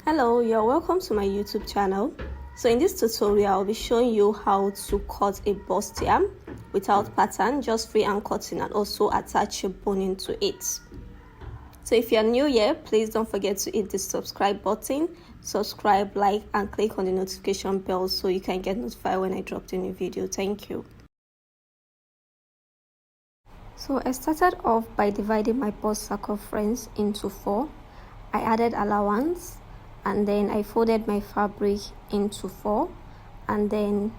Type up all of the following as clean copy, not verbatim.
Hello, you're welcome to my YouTube channel. So in this tutorial, I'll be showing you how to cut a bustier without pattern, just freehand cutting, and also attach your boning to it. So if you're new here, please don't forget to hit the subscribe button, subscribe, like, and click on the notification bell so you can get notified when I drop a new video. Thank you. So I started off by dividing my bust circumference into 4. I added allowance, and then I folded my fabric into 4, and then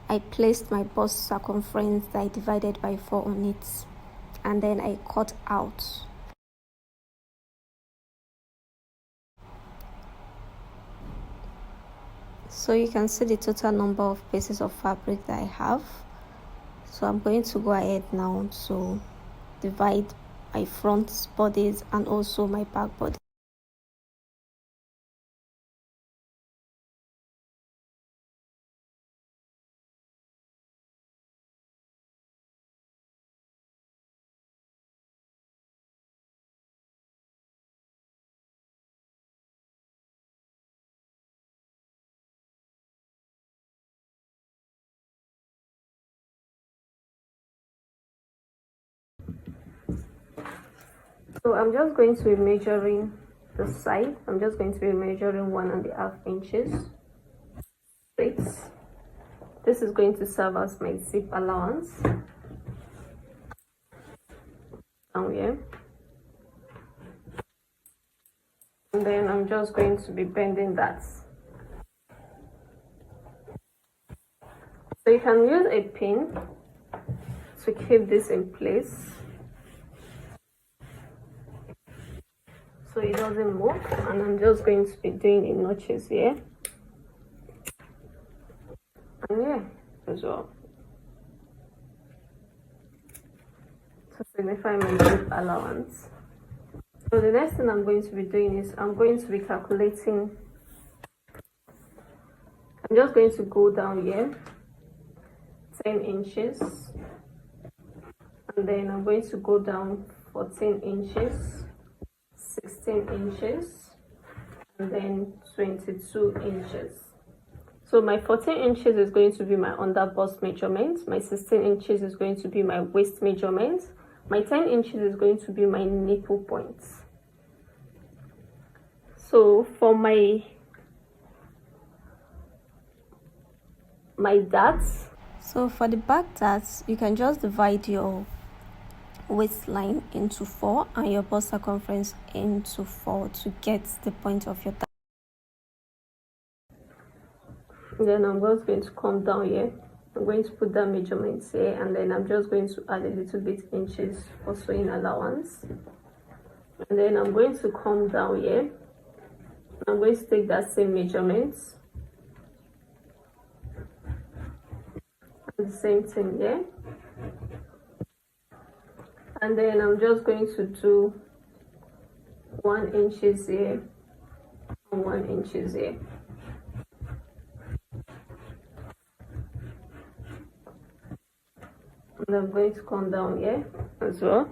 I placed my bust circumference that I divided by 4 on it, and then I cut out. So you can see the total number of pieces of fabric that I have. So I'm going to go ahead now to divide my front bodies and also my back body. So I'm just going to be measuring the side. I'm just going to be measuring 1.5 inches straight. This is going to serve as my zip allowance down here. And then I'm just going to be bending that. So you can use a pin to keep this in place so it doesn't move, and I'm just going to be doing in notches here and here as well to signify my zip allowance. So the next thing I'm going to be doing is I'm going to be calculating. I'm just going to go down here 10 inches, and then I'm going to go down 14 inches, 16 inches, and then 22 inches. So my 14 inches is going to be my under bust measurement, my 16 inches is going to be my waist measurement, my 10 inches is going to be my nipple points. So for my darts, so for the back darts, you can just divide your waistline into 4 and your bust circumference into 4 to get the point of your dart. Then I'm just going to come down here. I'm going to put that measurement here, and then I'm just going to add a little bit inches for sewing allowance. And then I'm going to come down here. I'm going to take that same measurement. The same thing here. And then I'm just going to do 1 inches here and 1 inches here. And I'm going to come down here as well.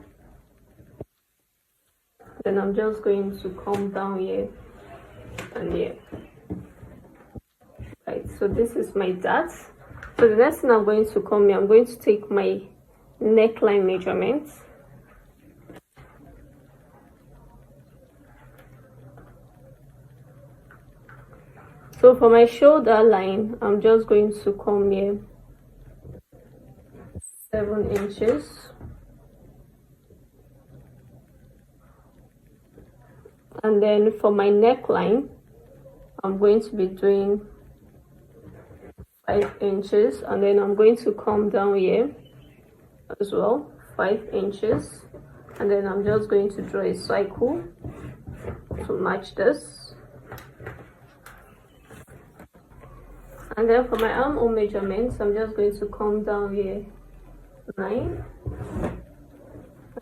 Then I'm just going to come down here and here. Right, so this is my dart. So the next thing I'm going to come here, I'm going to take my neckline measurement. So for my shoulder line, I'm just going to come here 7 inches. And then for my neckline, I'm going to be doing 5 inches, and then I'm going to come down here as well 5 inches, and then I'm just going to draw a cycle to match this. And then for my armhole measurements, I'm just going to come down here 9,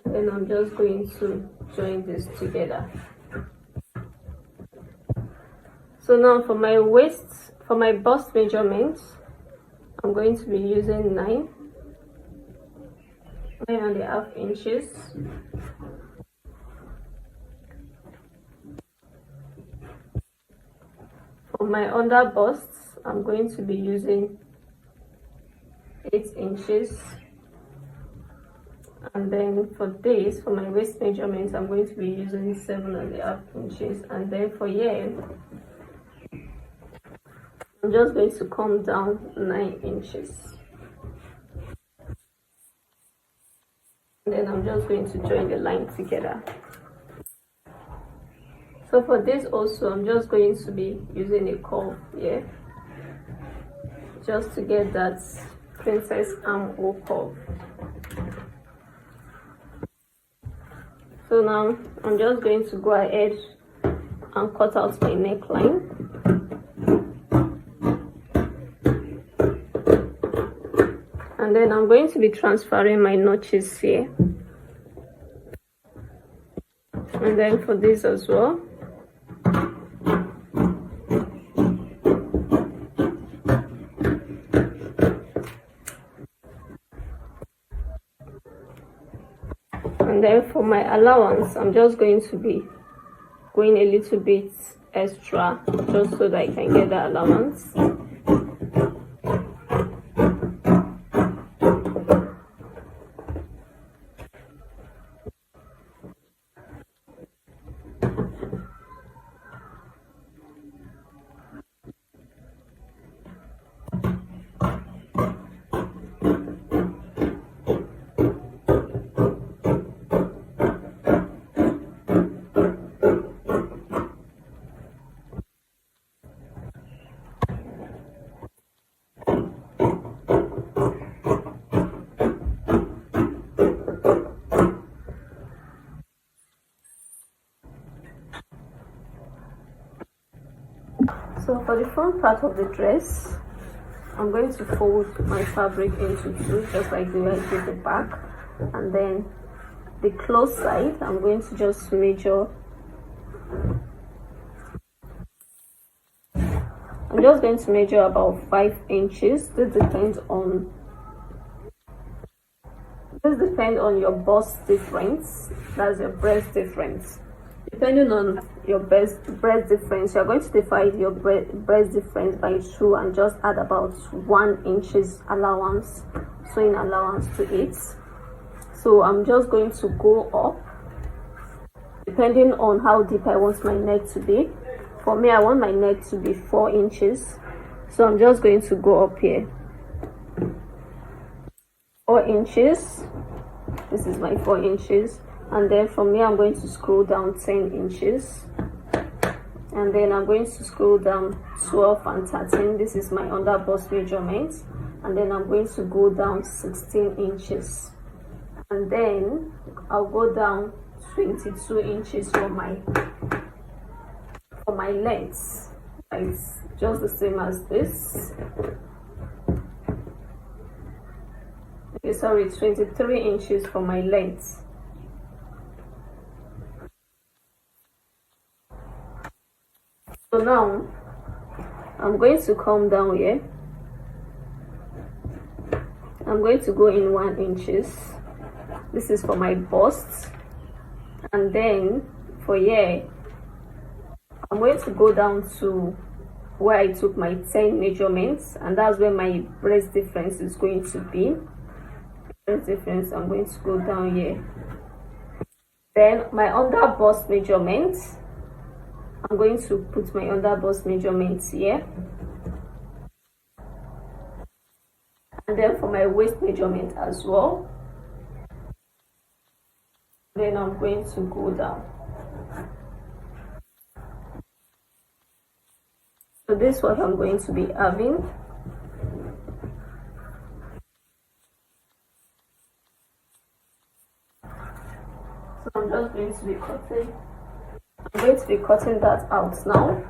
and then I'm just going to join this together. So now for my waist, for my bust measurements, I'm going to be using 9.5 inches. For my under bust, I'm going to be using 8 inches. And then for this, for my waist measurement, I'm going to be using 7.5 inches. And then for here, I'm just going to come down 9 inches. And then I'm just going to join the line together. So for this also, I'm just going to be using a curve here, just to get that princess armhole curve. So now I'm just going to go ahead and cut out my neckline. And then I'm going to be transferring my notches here. And then for this as well. And then for my allowance, I'm just going to be going a little bit extra, just so that I can get the allowance. So for the front part of the dress, I'm going to fold my fabric into two, just like the way I did the back. And then the close side, I'm going to just measure. I'm just going to measure about 5 inches. This depends on your bust difference. That's your breast difference. Depending on your breast difference, you're going to divide your breast difference by 2 and just add about 1 inches allowance, sewing allowance to it. So I'm just going to go up depending on how deep I want my neck to be. For me, I want my neck to be 4 inches, so I'm just going to go up here 4 inches. This is my 4 inches. And then from here, I'm going to scroll down 10 inches. And then I'm going to scroll down 12 and 13. This is my under bust measurement. And then I'm going to go down 16 inches. And then I'll go down 22 inches for my length. It's just the same as this. Okay, sorry, 23 inches for my length. So now I'm going to come down here. I'm going to go in 1 inches. This is for my bust. And then for here, I'm going to go down to where I took my 10 measurements, and that's where my breast difference is going to be. Breast difference, I'm going to go down here. Then my under bust measurement, I'm going to put my under bust measurements here. And then for my waist measurement as well. Then I'm going to go down. So this is what I'm going to be having. So I'm just going to be cutting. I'm going to be cutting that out now.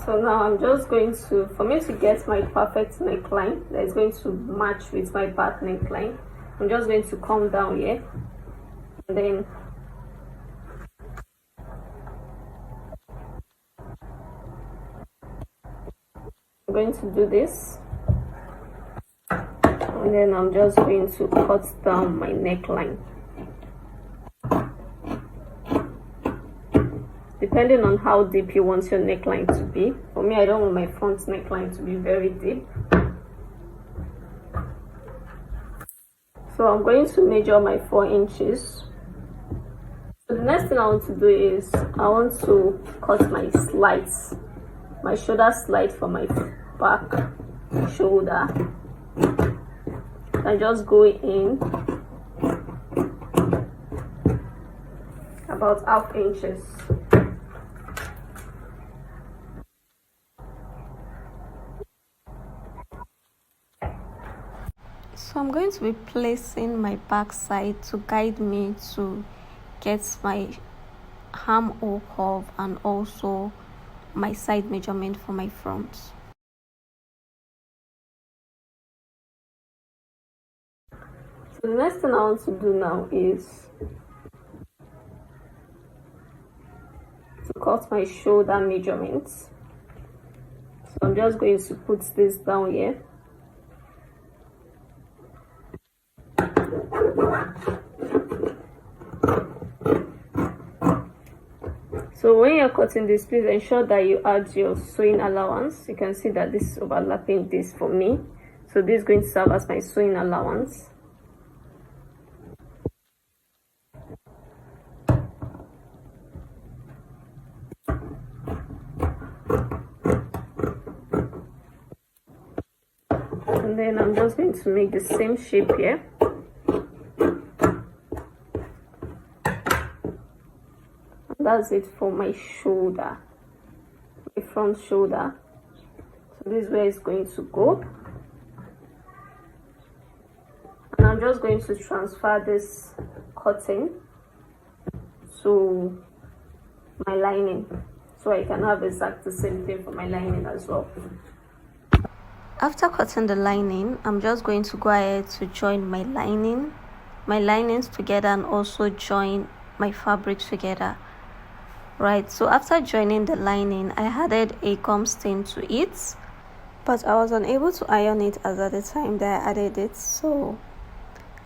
So now I'm just going to, for me to get my perfect neckline that is going to match with my back neckline, I'm just going to come down here, and then I'm going to do this, and then I'm just going to cut down my neckline. Depending on how deep you want your neckline to be. For me, I don't want my front neckline to be very deep. So I'm going to measure my 4 inches. So the next thing I want to do is I want to cut my slides, my shoulder slide for my back shoulder. I just go in about half inches. So I'm going to be placing my back side to guide me to get my armhole curve and also my side measurement for my front. So the next thing I want to do now is to cut my shoulder measurements. So I'm just going to put this down here. So when you're cutting this, please ensure that you add your sewing allowance. You can see that this is overlapping this for me. So this is going to serve as my sewing allowance. And then I'm just going to make the same shape here. That's it for my shoulder, my front shoulder. So this is where it's going to go, and I'm just going to transfer this cutting to my lining so I can have exactly the same thing for my lining as well. After cutting the lining, I'm just going to go ahead to join my linings together and also join my fabric together. Right, so after joining the lining, I added a gum stain to it, but I was unable to iron it as at the time that I added it, so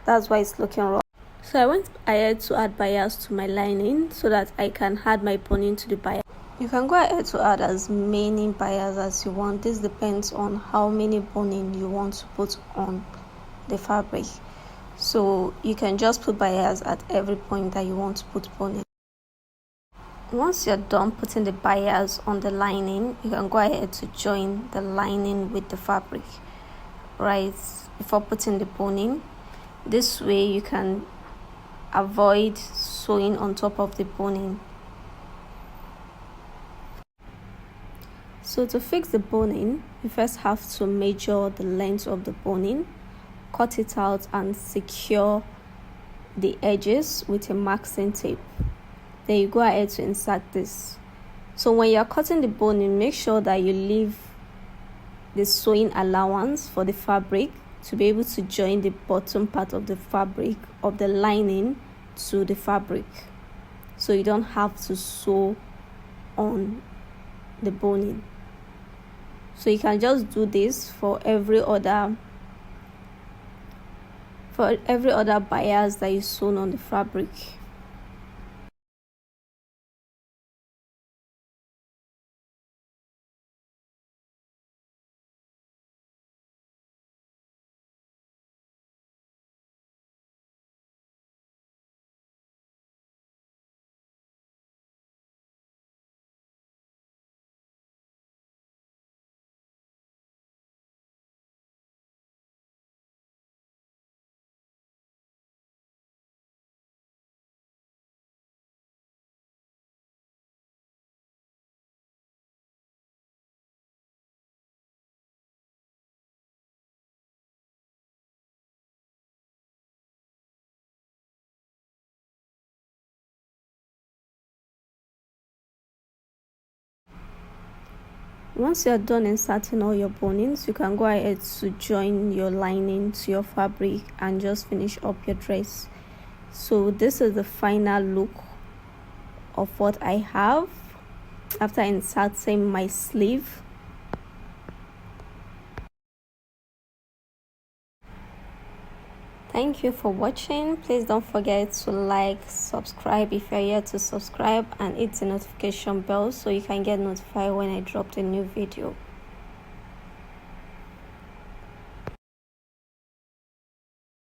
that's why it's looking raw. So I went ahead to add bias to my lining so that I can add my boning to the bias. You can go ahead to add as many bias as you want. This depends on how many boning you want to put on the fabric. So you can just put bias at every point that you want to put boning. Once you're done putting the bias on the lining, you can go ahead to join the lining with the fabric, right, before putting the boning. This way you can avoid sewing on top of the boning. So to fix the boning, you first have to measure the length of the boning, cut it out and secure the edges with a masking tape. Then you go ahead to insert this. So when you're cutting the boning, make sure that you leave the sewing allowance for the fabric to be able to join the bottom part of the fabric of the lining to the fabric, so you don't have to sew on the boning. So you can just do this for every other bias that you sewn on the fabric. Once you're done inserting all your bonings, you can go ahead to join your lining to your fabric and just finish up your dress. So this is the final look of what I have after inserting my sleeve. Thank you for watching. Please don't forget to like, subscribe if you're here to subscribe, and hit the notification bell so you can get notified when I drop a new video.